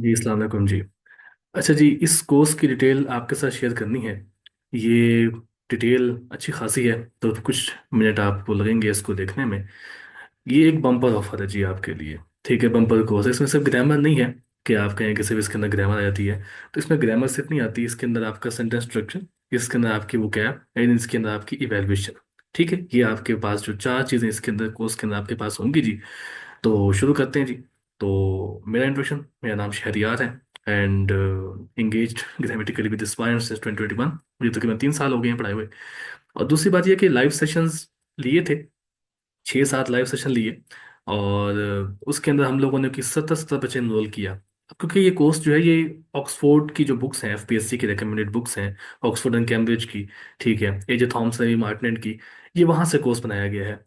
जी अस्सलाम वालेकुम जी। अच्छा जी, इस कोर्स की डिटेल आपके साथ शेयर करनी है। ये डिटेल अच्छी खासी है, तो कुछ मिनट आपको लगेंगे इसको देखने में। ये एक बम्पर ऑफर है जी आपके लिए। ठीक है, बम्पर कोर्स है। इसमें सिर्फ ग्रामर नहीं है कि आप कहें कि सिर्फ इसके अंदर ग्रामर आ जाती है। तो इसमें ग्रामर सिर्फ नहीं आती, इसके अंदर आपका सेंटेंस स्ट्रक्चर, इसके अंदर आपकी वोकैब एंड इसके अंदर आपकी इवेल्युएशन। ठीक है, ये आपके पास जो चार चीज़ें इसके अंदर कोर्स के अंदर आपके पास होंगी जी। तो शुरू करते हैं जी। तो मेरा इंट्रोडक्शन, मेरा नाम शहरियार है and engaged grammatically with spires since 2021। मुझे तकरीबन 3 साल हो गए हैं पढ़ाए हुए। और दूसरी बात यह कि लाइव सेशंस लिए थे, 6-7 लाइव सेशन लिए। और उसके अंदर हम लोगों ने कि 70-70 बच्चे इनरोल किया। अब क्योंकि ये कोर्स जो है ये ऑक्सफोर्ड की जो बुक्स हैं, एफपीएससी की रिकमेंडेड बुक्स हैं, ऑक्सफोर्ड एंड कैम्ब्रिज की, ठीक है, एजे थॉमसन एवी मार्टिनेट की, ये वहाँ से कोर्स बनाया गया है।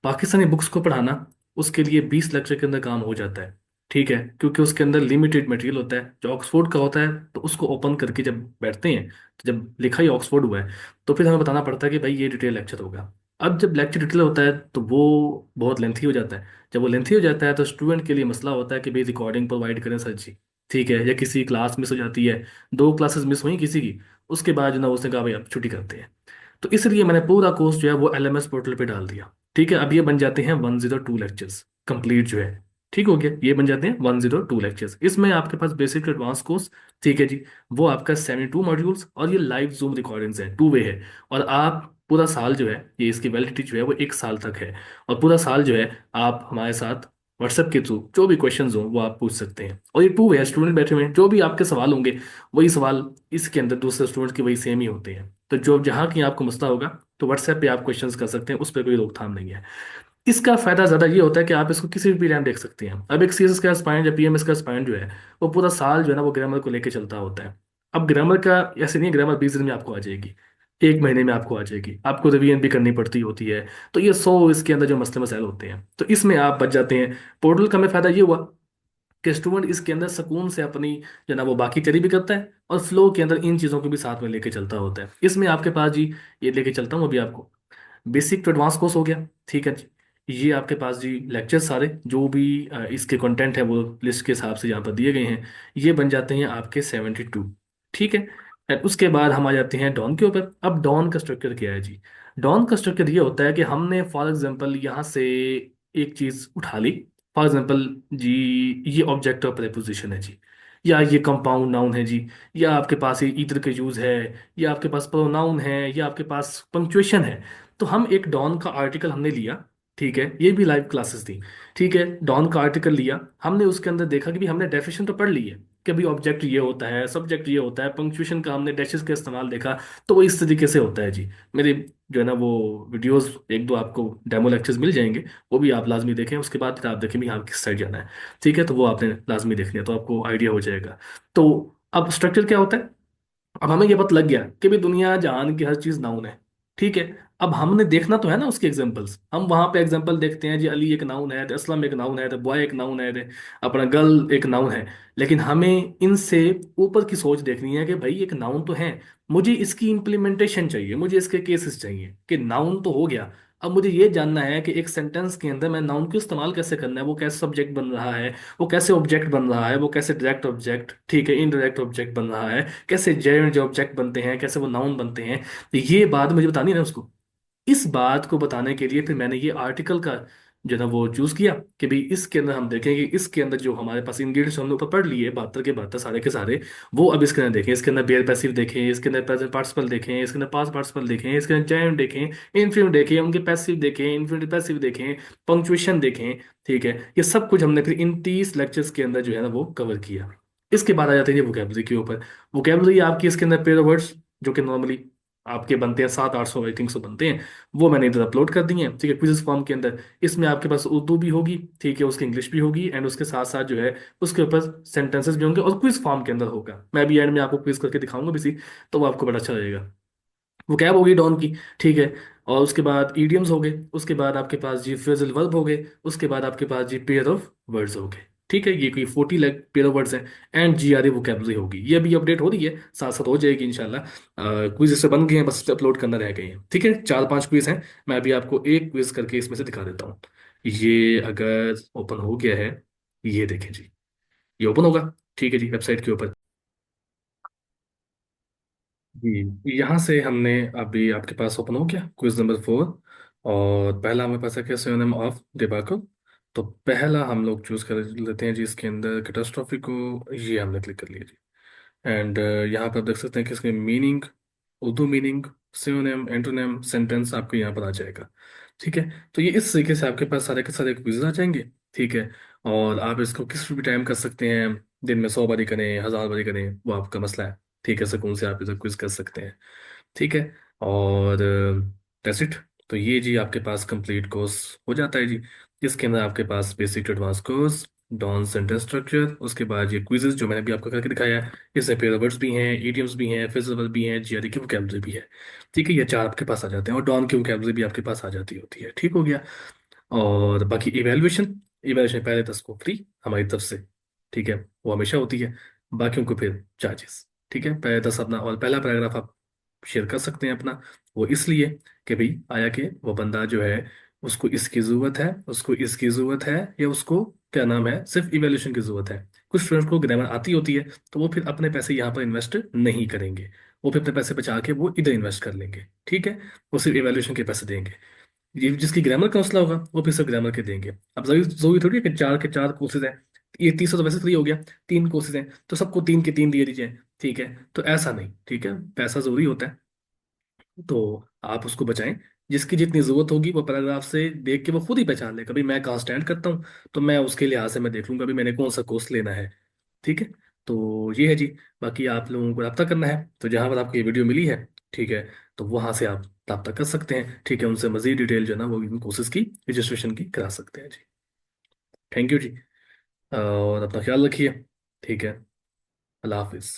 पाकिस्तानी बुक्स को पढ़ाना, उसके लिए 20 लेक्चर के अंदर काम हो जाता है। ठीक है, क्योंकि उसके अंदर लिमिटेड मटेरियल होता है। जो ऑक्सफोर्ड का होता है तो उसको ओपन करके जब बैठते हैं, तो जब लिखा ही ऑक्सफोर्ड हुआ है, तो फिर हमें बताना पड़ता है कि भाई ये डिटेल लेक्चर होगा। अब जब लेक्चर डिटेल होता है तो वो बहुत लेंथी हो जाता है। जब वो लेंथी हो जाता है तो स्टूडेंट के लिए मसला होता है कि भाई रिकॉर्डिंग प्रोवाइड करें सर जी। ठीक है, या किसी क्लास मिस हो जाती है, 2 क्लासेस मिस हुई किसी की, उसके बाद जो ना उसने कहा भाई अब छुट्टी करते हैं। तो इसलिए मैंने पूरा कोर्स जो है वो एलएमएस पोर्टल पे डाल दिया। ठीक है, अब ये बन जाते हैं 102 लेक्चर्स कंप्लीट जो है। ठीक हो गया, ये बन जाते हैं 102 लेक्चर्स। इसमें आपके पास बेसिक एडवांस कोर्स, ठीक है जी, वो आपका 72 मॉड्यूल्स, और ये लाइव जूम रिकॉर्डिंग्स है, 2 वे है। और आप पूरा साल जो है, ये इसकी वैलिडिटी जो है वो 1 साल तक है। और पूरा साल जो है आप हमारे साथ व्हाट्सएप के थ्रू जो भी क्वेश्चंस हो वो आप पूछ सकते हैं। और ये 2 वे है, स्टूडेंट बैठे हुए हैं, जो भी आपके सवाल होंगे वही सवाल इसके अंदर दूसरे स्टूडेंट्स के वही सेम ही होते हैं। तो जो जहाँ की आपको मसला होगा तो व्हाट्सएप पे आप क्वेश्चंस कर सकते हैं, उस पर कोई रोकथाम नहीं है। इसका फायदा ज्यादा ये होता है कि आप इसको किसी भी टाइम देख सकते हैं। अब एक सीएसएस का स्पाइन या पीएमएस का स्पाइन जो है, वो पूरा साल जो है ना वो ग्रामर को लेके चलता होता है। अब ग्रामर का ऐसे नहीं है, ग्रामर 20 दिन में आपको आ जाएगी, 1 महीने में आपको आ जाएगी, आपको रिवीजन भी करनी पड़ती होती है। तो ये 100 इसके अंदर जो मसले मसाइल होते हैं, तो इसमें आप बच जाते हैं। पोर्टल का में फायदा ये हुआ कि स्टूडेंट इसके अंदर सुकून से अपनी जो ना वो बाकी चरी भी करता है, और फ्लो के अंदर इन चीज़ों को भी साथ में लेके चलता होता है। इसमें आपके पास जी, ये लेके चलता हूँ अभी आपको, बेसिक टू एडवांस कोर्स हो गया। ठीक है जी, ये आपके पास जी लेक्चर सारे जो भी इसके कंटेंट है वो लिस्ट के हिसाब से यहाँ पर दिए गए हैं, ये बन जाते हैं आपके 72। ठीक है, और उसके बाद हम आ जाते हैं डॉन के ऊपर। अब डॉन का स्ट्रक्चर क्या है जी? डॉन का स्ट्रक्चर ये होता है कि हमने फॉर एग्जांपल यहाँ से एक चीज़ उठा ली। फॉर एग्जांपल जी, ये ऑब्जेक्ट ऑफ प्रेपोजिशन है जी, या ये कंपाउंड नाउन है जी, या आपके पास ये ईदर का यूज है, या आपके पास प्रोनाउन है, या आपके पास पंक्चुएशन है। तो हम एक डॉन का आर्टिकल हमने लिया। ठीक है, ये भी लाइव क्लासेस थी। ठीक है, डॉन का आर्टिकल लिया हमने, उसके अंदर देखा कि भी हमने डेफिनेशन तो पढ़ ली है कि भाई ऑब्जेक्ट ये होता है, सब्जेक्ट ये होता है, पंक्चुएशन का हमने डैशेस का इस्तेमाल देखा। तो वो इस तरीके से होता है जी। मेरे जो है ना वो वीडियोस एक दो आपको डेमो लेक्चर्स मिल जाएंगे, वो भी आप लाजमी देखें। उसके बाद फिर आप देखें भी हाँ किस साइड जाना है। ठीक है, तो वो आपने लाजमी देखनी है, तो आपको आइडिया हो जाएगा। तो अब स्ट्रक्चर क्या होता है? अब हमें ये पता लग गया कि भाई दुनिया जहान की हर चीज नाउन है। ठीक है, अब हमने देखना तो है ना उसके एग्जांपल्स। हम वहां पे एग्जांपल देखते हैं जी, अली एक नाउन है, तो असलम एक नाउन है, तो बॉय एक नाउन है, तो अपना गर्ल एक नाउन है। लेकिन हमें इनसे ऊपर की सोच देखनी है कि भाई एक नाउन तो है, मुझे इसकी इम्प्लीमेंटेशन चाहिए, मुझे इसके केसेस चाहिए। कि नाउन तो हो गया, अब मुझे ये जानना है कि एक सेंटेंस के अंदर मैं नाउन को इस्तेमाल कैसे करना है, वो कैसे सब्जेक्ट बन रहा है, वो कैसे ऑब्जेक्ट बन रहा है, वो कैसे डायरेक्ट ऑब्जेक्ट, ठीक है, इनडायरेक्ट ऑब्जेक्ट बन रहा है, कैसे जेड जो ऑब्जेक्ट बनते हैं, कैसे वो नाउन बनते हैं। तो ये बात मुझे बतानी है ना उसको। इस बात को बताने के लिए फिर मैंने ये आर्टिकल का जो है ना वो चूज किया कि भाई इसके अंदर हम देखेंगे, इसके अंदर जो हमारे पास इंग्रेडिएंट्स हमने ऊपर पढ़ लिए 72 के 72 सारे के सारे, वो अब इसके अंदर देखें। इसके अंदर बेयर पैसिव देखें, इसके अंदर प्रेजेंट पार्टिसिपल देखें, इसके अंदर पास्ट पार्टिसिपल देखें, इसके अंदर जैम देखें, इनफिनिटिव देखें, उनके पैसिव देखें, इन्फिनिटिव पैसिव देखें, पंक्चुएशन देखें। ठीक है, ये सब कुछ हमने फिर इन 30 लेक्चर्स के अंदर जो है ना वो कवर किया। इसके बाद आ जाते हैं ये वोकेबलरी के ऊपर। वोकेबलरी आपकी इसके अंदर पेयर वर्ड्स जो कि नॉर्मली आपके बनते हैं 700-800 आई थिंक सो बनते हैं, वो मैंने इधर अपलोड कर दिए हैं। ठीक है, क्विज़ फॉर्म के अंदर इसमें आपके पास उर्दू भी होगी, ठीक है, उसकी इंग्लिश भी होगी, एंड उसके साथ साथ जो है उसके ऊपर सेंटेंसेस भी होंगे, और क्विज फॉर्म के अंदर होगा। मैं भी एंड में आपको क्विज करके दिखाऊंगा भी सी, तो वो आपको बड़ा अच्छा लगेगा। वो कैब होगी डॉन की। ठीक है, और उसके बाद ईडियम्स हो गए, उसके बाद आपके पास जी फ्रेजल वर्ब हो गए, उसके बाद आपके पास जी पेयर ऑफ वर्ड्स हो गए। ठीक है, ये कोई 40 लाख पेयर ऑफ वर्ड्स हैं। And G are a vocabulary होगी, ये अभी अपडेट हो रही है, साथ साथ हो जाएगी इंशाल्लाह। क्विज इससे बन गए हैं, बस अपलोड करना रह गए हैं। ठीक है, 4-5 क्विज हैं, मैं अभी आपको एक क्विज करके इसमें से दिखा देता हूँ। ये अगर ओपन हो गया है, ये देखें जी, ये ओपन होगा। ठीक है जी, वेबसाइट के ऊपर। जी, यहाँ से हमने अभी आपके पास ओपन हो गया क्विज नंबर 4। और पहला हमारे पास है क्या, सिनोनिम ऑफ डिबाकल। तो पहला हम लोग चूज कर लेते हैं जी, इसके अंदर कैटास्ट्रॉफी को, ये हमने क्लिक कर लिया जी। एंड यहाँ पर आप देख सकते हैं कि इसके meaning, Urdu meaning, synonym, antonym, sentence आपको यहाँ पर आ जाएगा। ठीक है, तो ये इस तरीके से आपके पास सारे के सारे क्विज आ जाएंगे। ठीक है, और आप इसको किस भी टाइम कर सकते हैं, दिन में 100 बारी करें, 1000 बारी करें, वो आपका मसला है। ठीक है, सुकून से आप इसे क्विज कर सकते हैं। ठीक है, और दैट्स इट। तो ये जी आपके पास कंप्लीट कोर्स हो जाता है जी। इसके अंदर आपके पास बेसिक टू एडवांस कोर्स, डॉन सेंटेंस स्ट्रक्चर, उसके बाद ये क्विजेस जो मैंने भी आपको करके दिखाया है, इसमें पेयर वर्ड्स भी हैं, इडियम्स भी हैं, फ्रेजल वर्ब भी हैं, जीआरई की वोकैबुलरी भी है। ठीक है, ये चार आपके पास आ जाते हैं, और डॉन की वोकैबुलरी भी आपके पास आ जाती होती है। ठीक हो गया। और बाकी इवेल्युएशन, इवेल्युएशन पहले 10 को फ्री हमारी तरफ से। ठीक है, वो हमेशा होती है। बाकियों को फिर चार्जेस। ठीक है, पहले 10 अपना और पहला पैराग्राफ आप शेयर कर सकते हैं अपना। वो इसलिए कि भाई आया कि वो बंदा जो है, उसको इसकी ज़रूरत है, उसको इसकी ज़रूरत है, या उसको क्या नाम है, सिर्फ इवेल्यूशन की ज़रूरत है। कुछ स्टूडेंट्स को ग्रामर आती होती है, तो वो फिर अपने पैसे यहाँ पर इन्वेस्ट नहीं करेंगे। वो फिर अपने पैसे बचा के वो इधर इन्वेस्ट कर लेंगे। ठीक है, वो सिर्फ इवेल्यूशन के पैसे देंगे। ये जिसकी ग्रामर का मसला होगा वो फिर सब ग्रामर के देंगे। अब जरूरी जरूरी थोड़ी है कि चार के चार कोर्सेज हैं, ये 300 तो वैसे फ्री हो गया, 3 कोर्सेज हैं तो सबको 3 के 3 दिए दीजिए। ठीक है, तो ऐसा नहीं, ठीक है, पैसा जरूरी होता है, तो आप उसको बचाएं। जिसकी जितनी जरूरत होगी वो पैराग्राफ से देख के वो खुद ही पहचान ले, कभी मैं कहाँ स्टैंड करता हूँ, तो मैं उसके लिहाज से मैं देख लूंगा अभी मैंने कौन सा कोर्स लेना है। ठीक है, तो ये है जी। बाकी आप लोगों को रब्ता करना है तो जहाँ पर आपको ये वीडियो मिली है, ठीक है, तो वहाँ से आप रब्ता कर सकते हैं। ठीक है, उनसे मजीद डिटेल जो है ना वो इन कोर्सेज की रजिस्ट्रेशन की करा सकते हैं जी। थैंक यू जी। और अपना ख्याल रखिए। ठीक है, अल्लाह हाफिज़।